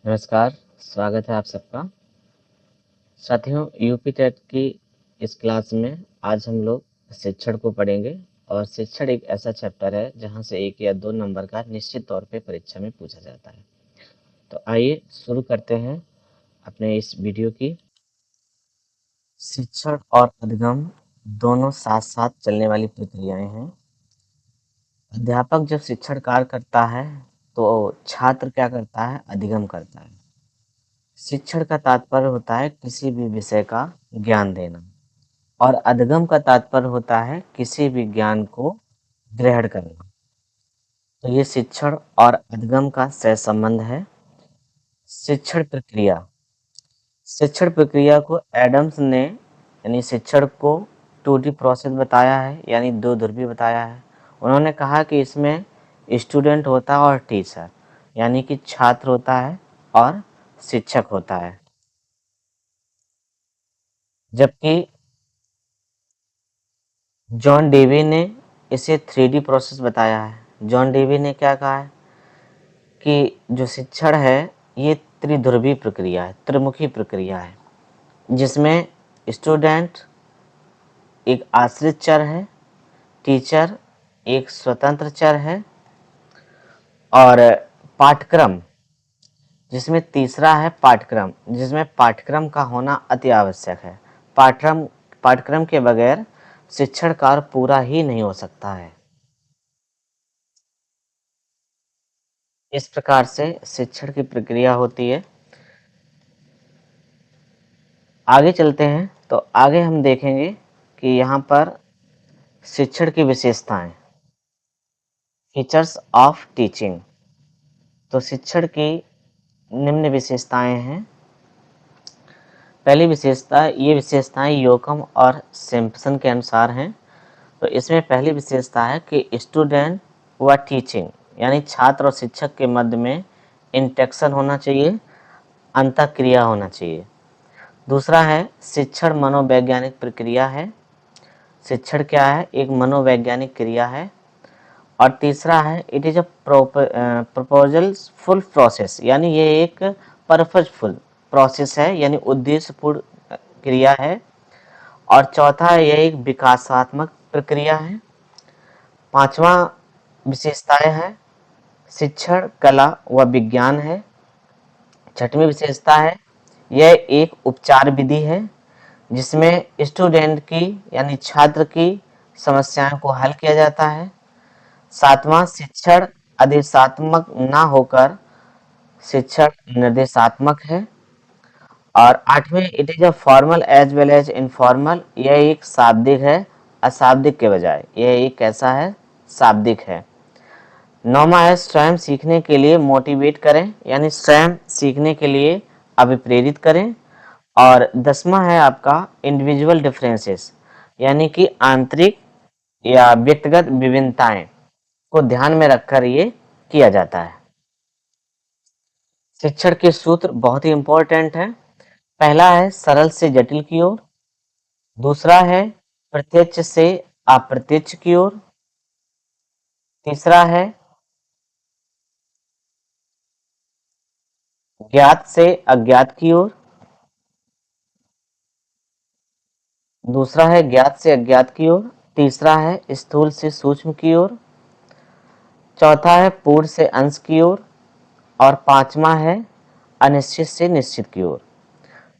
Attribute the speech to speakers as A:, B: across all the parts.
A: नमस्कार, स्वागत है आप सबका। साथियों, यूपी टेट की इस क्लास में आज हम लोग शिक्षण को पढ़ेंगे और शिक्षण एक ऐसा चैप्टर है जहां से 1 या 2 नंबर का निश्चित तौर पे परीक्षा में पूछा जाता है। तो आइए शुरू करते हैं अपने इस वीडियो की। शिक्षण और अधिगम दोनों साथ साथ चलने वाली प्रक्रियाएं हैं। अध्यापक जब शिक्षण कार्य करता है तो छात्र क्या करता है? अधिगम करता है। शिक्षण का तात्पर्य होता है किसी भी विषय का ज्ञान देना और अधिगम का तात्पर्य होता है किसी भी ज्ञान को ग्रहण करना। तो ये शिक्षण और अधिगम का सहसंबंध है। शिक्षण प्रक्रिया। शिक्षण प्रक्रिया को एडम्स ने यानी शिक्षण को 2D प्रोसेस बताया है, यानी दो ध्रुवीय बताया है। उन्होंने कहा कि इसमें स्टूडेंट होता है और टीचर, यानी कि छात्र होता है और शिक्षक होता है। जबकि जॉन डेवी ने इसे 3D प्रोसेस बताया है। जॉन डेवी ने क्या कहा है कि जो शिक्षण है ये त्रिध्रुवीय प्रक्रिया है, त्रिमुखी प्रक्रिया है, जिसमें स्टूडेंट एक आश्रित चर है, टीचर एक स्वतंत्र चर है और पाठ्यक्रम, जिसमें तीसरा है पाठ्यक्रम, जिसमें पाठ्यक्रम का होना अति आवश्यक है। पाठ्यक्रम के बगैर शिक्षण कार्य पूरा ही नहीं हो सकता है। इस प्रकार से शिक्षण की प्रक्रिया होती है। आगे चलते हैं तो आगे हम देखेंगे कि यहाँ पर शिक्षण की विशेषताएं, फीचर्स ऑफ टीचिंग। तो शिक्षण की निम्न विशेषताएं हैं। पहली विशेषता, ये विशेषताएं योकम और सिम्पसन के अनुसार हैं। तो इसमें पहली विशेषता है कि स्टूडेंट व टीचिंग, यानी छात्र और शिक्षक के मध्य में इंटरेक्शन होना चाहिए, अंतःक्रिया होना चाहिए। दूसरा है शिक्षण मनोवैज्ञानिक प्रक्रिया है। शिक्षण क्या है? एक मनोवैज्ञानिक क्रिया है। और तीसरा है इट इज अ प्रपोजलफुल प्रोसेस, यानी ये एक पर्पजफुल प्रोसेस है, यानी उद्देश्यपूर्ण क्रिया है। और चौथा है यह एक विकासात्मक प्रक्रिया है। पांचवा विशेषताएं है शिक्षण कला व विज्ञान है। छठवीं विशेषता है यह एक उपचार विधि है, जिसमें स्टूडेंट की यानी छात्र की समस्याओं को हल किया जाता है। सातवां शिक्षण आदेशात्मक ना होकर शिक्षण निर्देशात्मक है। और आठवें it is a formal as well as informal, यह एक शाब्दिक है अशाब्दिक के बजाय, यह एक कैसा है? शाब्दिक है। नौवां है स्वयं सीखने के लिए मोटिवेट करें, यानी स्वयं सीखने के लिए अभिप्रेरित करें। और 10वां है आपका इंडिविजुअल डिफरेंसेस, यानी कि आंतरिक या व्यक्तिगत विभिन्नताएं को ध्यान में रखकर ये किया जाता है। शिक्षण के सूत्र बहुत ही इंपॉर्टेंट है। पहला है सरल से जटिल की ओर। दूसरा है प्रत्यक्ष से अप्रत्यक्ष की ओर। तीसरा है ज्ञात से अज्ञात की ओर। दूसरा है ज्ञात से अज्ञात की ओर। तीसरा है स्थूल से सूक्ष्म की ओर। चौथा है पूर्ण से अंश की ओर। और पांचवा है अनिश्चित से निश्चित की ओर।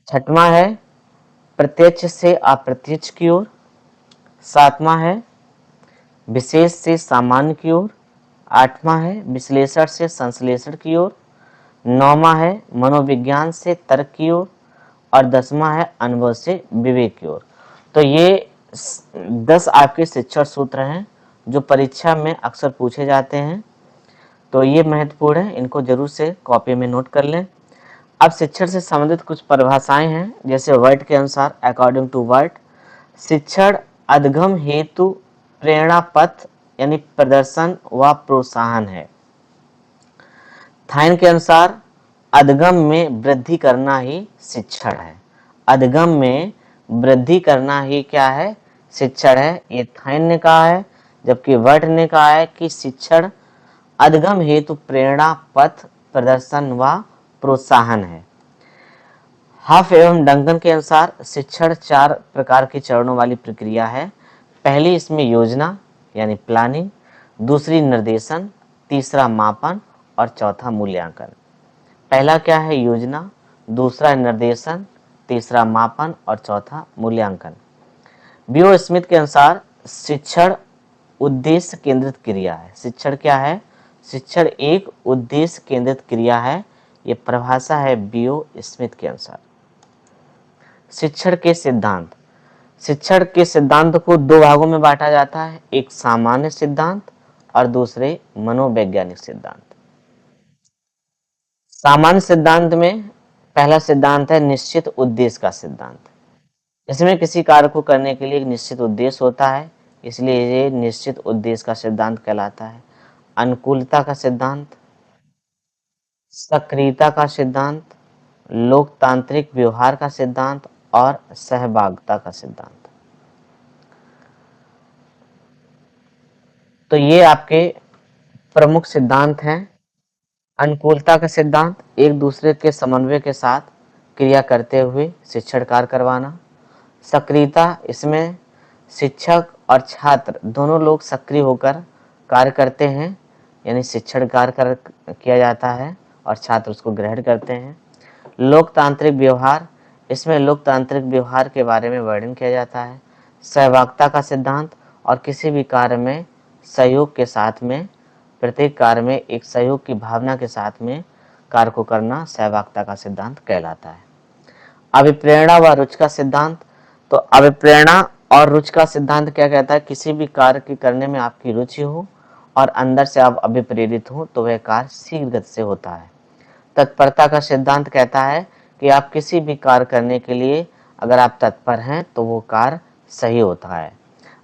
A: छठवां है प्रत्यक्ष से अप्रत्यक्ष की ओर। सातवां है विशेष से सामान्य की ओर। आठवां है विश्लेषण से संश्लेषण की ओर। नौवां है मनोविज्ञान से तर्क की ओर। और 10वां है अनुभव से विवेक की ओर। तो ये 10 आपके शिक्षण सूत्र हैं जो परीक्षा में अक्सर पूछे जाते हैं। तो ये महत्वपूर्ण है, इनको जरूर से कॉपी में नोट कर लें। अब शिक्षण से संबंधित कुछ परिभाषाएं हैं, जैसे वर्ड के अनुसार अकॉर्डिंग टू वर्ड, शिक्षण अधिगम हेतु प्रेरणा पथ यानी प्रदर्शन व प्रोत्साहन है। थाइन के अनुसार अधिगम में वृद्धि करना ही शिक्षण है। अधिगम में वृद्धि करना ही क्या है? शिक्षण है, ये थाइन ने कहा है। जबकि वर्ड ने कहा है कि शिक्षण अधिगम हेतु प्रेरणा पथ प्रदर्शन व प्रोत्साहन है। हफ एवं डंकन के अनुसार शिक्षण 4 प्रकार के चरणों वाली प्रक्रिया है। पहली इसमें योजना यानी प्लानिंग, दूसरी निर्देशन, तीसरा मापन और चौथा मूल्यांकन। पहला क्या है? योजना, दूसरा निर्देशन, तीसरा मापन और चौथा मूल्यांकन। बीओ स्मिथ के अनुसार शिक्षण उद्देश्य केंद्रित क्रिया है। शिक्षण क्या है? शिक्षण एक उद्देश्य केंद्रित क्रिया है। ये परिभाषा है बीओ स्मिथ के अनुसार। शिक्षण के सिद्धांत। शिक्षण के सिद्धांत को 2 भागों में बांटा जाता है, एक सामान्य सिद्धांत और दूसरे मनोवैज्ञानिक सिद्धांत। सामान्य सिद्धांत में पहला सिद्धांत है निश्चित उद्देश्य का सिद्धांत। इसमें किसी कार्य को करने के लिए एक निश्चित उद्देश्य होता है, इसलिए ये निश्चित उद्देश्य का सिद्धांत कहलाता है। अनुकूलता का सिद्धांत, सक्रियता का सिद्धांत, लोकतांत्रिक व्यवहार का सिद्धांत और सहभागिता का सिद्धांत। तो ये आपके प्रमुख सिद्धांत हैं। अनुकूलता का सिद्धांत, एक दूसरे के समन्वय के साथ क्रिया करते हुए शिक्षण कार्य करवाना। सक्रियता, इसमें शिक्षक और छात्र दोनों लोग सक्रिय होकर कार्य करते हैं, यानी शिक्षण कार्य किया जाता है और छात्र उसको ग्रहण करते हैं। लोकतांत्रिक व्यवहार, इसमें लोकतांत्रिक व्यवहार के बारे में वर्णन किया जाता है। सहभागिता का सिद्धांत, और किसी भी कार्य में सहयोग के साथ में, प्रत्येक कार्य में एक सहयोग की भावना के साथ में कार्य को करना सहभागिता का सिद्धांत कहलाता है। अभिप्रेरणा व रुचि का सिद्धांत, तो अभिप्रेरणा और रुचि का सिद्धांत क्या कहता है? किसी भी कार्य के करने में आपकी रुचि हो और अंदर से आप अभिप्रेरित हो तो वह कार्य शीघ्र गति से होता है। तत्परता का सिद्धांत कहता है कि आप किसी भी कार्य करने के लिए अगर आप तत्पर हैं तो वो कार्य सही होता है।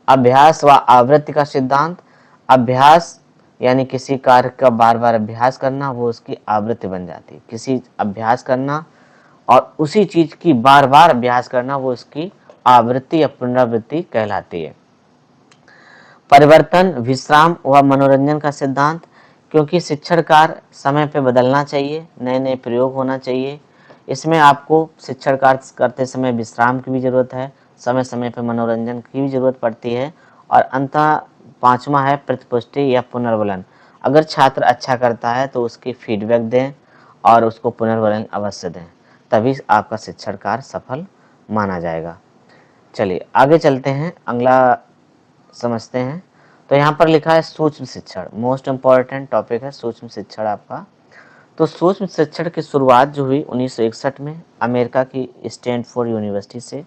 A: अभ्यास व आवृत्ति का सिद्धांत, अभ्यास यानी किसी कार्य का बार बार अभ्यास करना, वो उसकी आवृत्ति बन जाती है। किसी अभ्यास करना और उसी चीज की बार बार अभ्यास करना, वो उसकी आवृत्ति या पुनरावृत्ति कहलाती है। परिवर्तन, विश्राम व मनोरंजन का सिद्धांत, क्योंकि शिक्षण कार्य समय पे बदलना चाहिए, नए नए प्रयोग होना चाहिए, इसमें आपको शिक्षण कार्य करते समय विश्राम की भी जरूरत है, समय समय पे मनोरंजन की भी जरूरत पड़ती है। और अंततः 5वां है प्रतिपुष्टि या पुनर्वलन। अगर छात्र अच्छा करता है तो उसकी फीडबैक दें और उसको पुनर्वलन अवश्य दें, तभी आपका शिक्षण कार्य सफल माना जाएगा। चलिए आगे चलते हैं, अगला समझते हैं। तो यहाँ पर लिखा है सूक्ष्म शिक्षण, मोस्ट इम्पॉर्टेंट टॉपिक है सूक्ष्म शिक्षण आपका। तो सूक्ष्म शिक्षण की शुरुआत जो हुई 1961 में अमेरिका की स्टैनफोर्ड यूनिवर्सिटी से,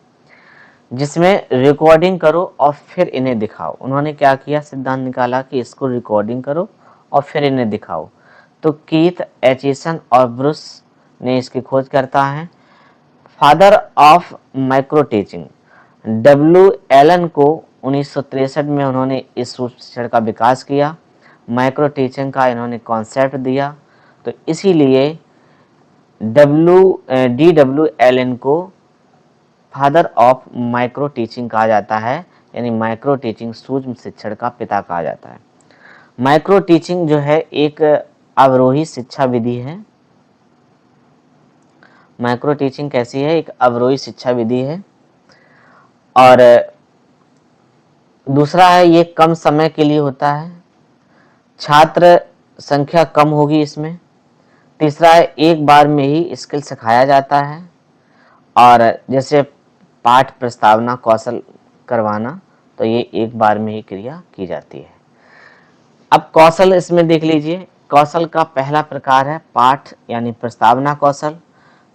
A: जिसमें रिकॉर्डिंग करो और फिर इन्हें दिखाओ। उन्होंने क्या किया? सिद्धांत निकाला कि इसको रिकॉर्डिंग करो और फिर इन्हें दिखाओ। तो कीथ एचिसन और ब्रूस ने इसकी खोज करता है। Father of micro teaching W Allen को 1963 में उन्होंने इस सूक्ष्म शिक्षण का विकास किया, माइक्रो टीचिंग का इन्होंने कॉन्सेप्ट दिया। तो इसीलिए डब्ल्यू एलन को फादर ऑफ माइक्रो टीचिंग कहा जाता है, यानी माइक्रो टीचिंग सूक्ष्म शिक्षण का पिता कहा जाता है। माइक्रो टीचिंग जो है एक अवरोही शिक्षा विधि है। माइक्रो टीचिंग कैसी है? एक अवरोही शिक्षा विधि है। और दूसरा है ये कम समय के लिए होता है, छात्र संख्या कम होगी इसमें। तीसरा है एक बार में ही स्किल सिखाया जाता है, और जैसे पाठ प्रस्तावना कौशल करवाना, तो ये एक बार में ही क्रिया की जाती है। अब कौशल इसमें देख लीजिए, कौशल का पहला प्रकार है पाठ यानी प्रस्तावना कौशल,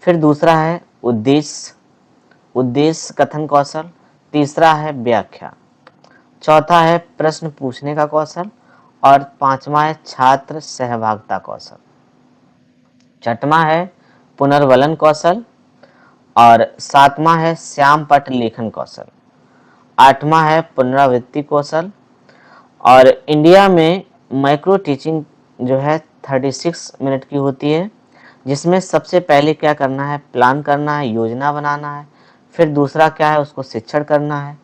A: फिर दूसरा है उद्देश्य कथन कौशल, तीसरा है व्याख्या, चौथा है प्रश्न पूछने का कौशल, और 5वां है छात्र सहभागिता कौशल, छठवां है पुनर्वलन कौशल, और 7वां है श्याम पट लेखन कौशल, 8वां है पुनरावृत्ति कौशल। और इंडिया में माइक्रो टीचिंग जो है 36 मिनट की होती है, जिसमें सबसे पहले क्या करना है? प्लान करना है, योजना बनाना है। फिर दूसरा क्या है? उसको शिक्षण करना है।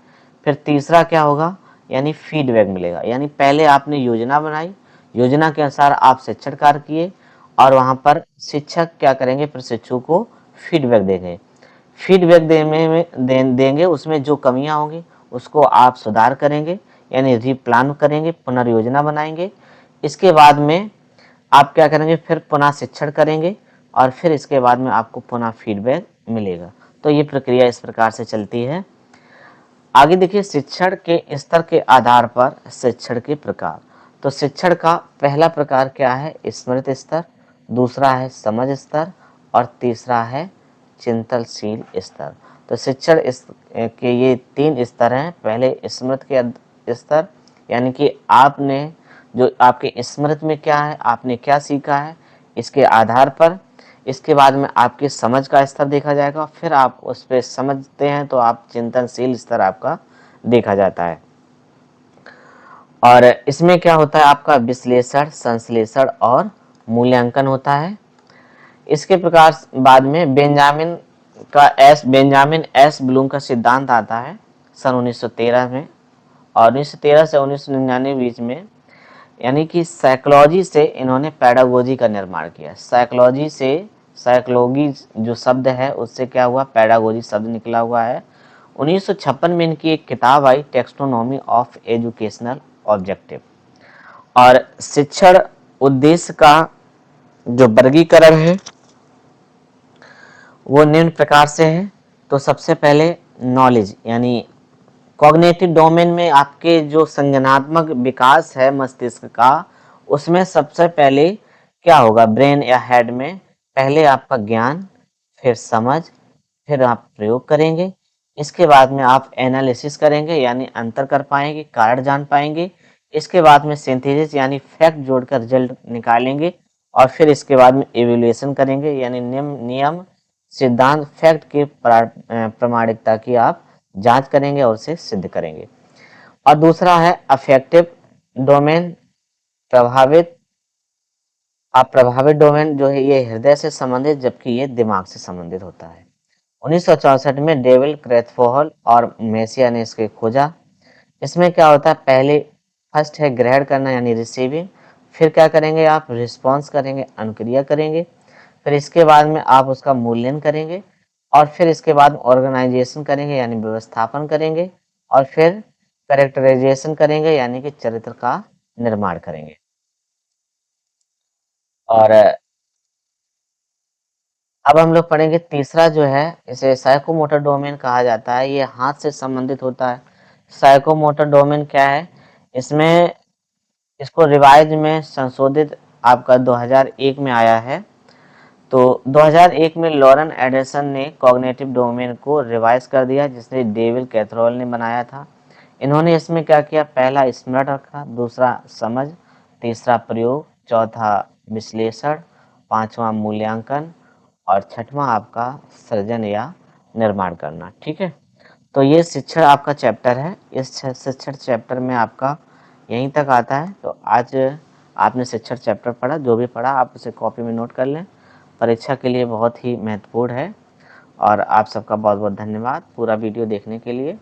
A: फिर तीसरा क्या होगा? यानी फीडबैक मिलेगा, यानी पहले आपने योजना बनाई, योजना के अनुसार आप शिक्षण कार्य किए, और वहाँ पर शिक्षक क्या करेंगे, प्रशिक्षु को फीडबैक देंगे। फीडबैक देंगे, उसमें जो कमियां होंगी उसको आप सुधार करेंगे, यानी रीप्लान करेंगे, पुनर्योजना बनाएंगे। इसके बाद में आप क्या करेंगे, फिर पुनः शिक्षण करेंगे और फिर इसके बाद में आपको पुनः फीडबैक मिलेगा। तो ये प्रक्रिया इस प्रकार से चलती है। आगे देखिए, शिक्षण के स्तर के आधार पर शिक्षण के प्रकार। तो शिक्षण का पहला प्रकार क्या है, स्मृति स्तर, दूसरा है समझ स्तर और तीसरा है चिंतनशील स्तर। तो शिक्षण के ये 3 स्तर हैं। पहले स्मृति के स्तर, यानी कि आपने जो आपके स्मृति में क्या है, आपने क्या सीखा है, इसके आधार पर। इसके बाद में आपकी समझ का स्तर देखा जाएगा, फिर आप उस पर समझते हैं तो आप चिंतनशील स्तर आपका देखा जाता है। और इसमें क्या होता है, आपका विश्लेषण, संश्लेषण और मूल्यांकन होता है। इसके प्रकार बाद में बेंजामिन एस ब्लूम का सिद्धांत आता है सन 1913 में, और 1913 से 1999 बीच में, यानी कि साइकोलॉजी से इन्होंने पैडागोजी का निर्माण किया। साइकोलॉजी से, साइकोलॉजी जो शब्द है उससे क्या हुआ, पैडागोजी शब्द निकला हुआ है। 1956 में इनकी एक किताब आई, टेक्सोनॉमी ऑफ एजुकेशनल ऑब्जेक्टिव। और शिक्षण उद्देश्य का जो वर्गीकरण है वो निम्न प्रकार से है। तो सबसे पहले नॉलेज, यानी कॉग्निटिव डोमेन में आपके जो संज्ञानात्मक विकास है मस्तिष्क का, उसमें सबसे पहले क्या होगा, ब्रेन या हेड में पहले आपका ज्ञान, फिर समझ, फिर आप प्रयोग करेंगे। इसके बाद में आप एनालिसिस करेंगे, यानी अंतर कर पाएंगे, कारण जान पाएंगे। इसके बाद में सिंथेसिस, यानी फैक्ट जोड़कर रिजल्ट निकालेंगे। और फिर इसके बाद में इवैल्यूएशन करेंगे, यानी नियम सिद्धांत फैक्ट के प्रामाणिकता की आप जांच करेंगे और उसे सिद्ध करेंगे। और दूसरा है अफेक्टिव डोमेन, प्रभावित प्रभावित डोमेन जो है ये हृदय से संबंधित, जबकि ये दिमाग से संबंधित होता है। 1964 में डेविल क्रेथफोहल और मेसिया ने इसके खोजा। इसमें क्या होता है, पहले फर्स्ट है ग्रहण करना, यानी रिसीविंग, फिर क्या करेंगे आप, रिस्पॉन्स करेंगे, अनुक्रिया करेंगे, फिर इसके बाद में आप उसका मूल्यांकन करेंगे, और फिर इसके बाद ऑर्गेनाइजेशन करेंगे, यानी व्यवस्थापन करेंगे, और फिर कैरेक्टराइजेशन करेंगे, यानी कि चरित्र का निर्माण करेंगे। और अब हम लोग पढ़ेंगे तीसरा जो है, इसे साइकोमोटर डोमेन कहा जाता है। ये हाथ से संबंधित होता है। साइकोमोटर डोमेन क्या है, इसमें इसको रिवाइज में संशोधित आपका 2001 में आया है। तो 2001 में लॉरेन एडरसन ने कॉग्निटिव डोमेन को रिवाइज कर दिया, जिसे डेविड कैथरोल ने बनाया था। इन्होंने इसमें क्या किया, पहला स्मरण रखा, दूसरा समझ, तीसरा प्रयोग, चौथा विश्लेषण, पांचवा मूल्यांकन और छठवां आपका सृजन या निर्माण करना। ठीक है, तो ये शिक्षण आपका चैप्टर है। इस शिक्षण चैप्टर में आपका यहीं तक आता है। तो आज आपने शिक्षण चैप्टर पढ़ा, जो भी पढ़ा आप उसे कॉपी में नोट कर लें, परीक्षा के लिए बहुत ही महत्वपूर्ण है। और आप सबका बहुत बहुत धन्यवाद पूरा वीडियो देखने के लिए।